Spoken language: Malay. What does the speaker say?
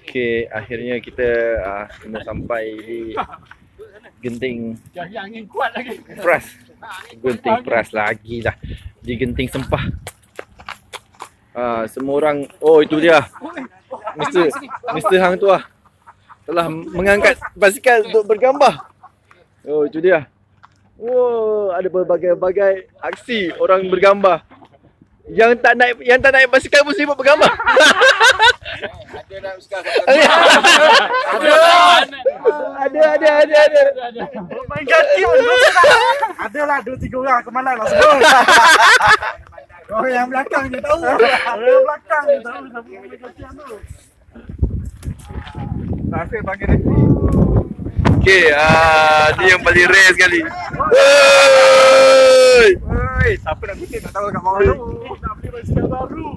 Okay, akhirnya kita kena sampai di Genting Cari angin kuat lagi. Pras. Genting Pras lagi lah. Di Genting Sempah. Semua orang, oh itu dia. Mr. Hang tu lah. Telah mengangkat basikal untuk bergambar. Oh itu dia. Wow, ada berbagai-bagai aksi orang bergambar. Yang tak naik basikal pun sibuk bergambar. Ada nak basikal. Ada. Main kaki pun. Adalah 2-3 orang aku malas lah semua. Orang yang belakang je tahu. Orang yang belakang je tahu siapa main kaki tu. Nasib bagi ni. Okay, dia yang paling rare sekali. Oi, siapa nak kutip tak tahu kat bawah tu. Nak beli basikal baru.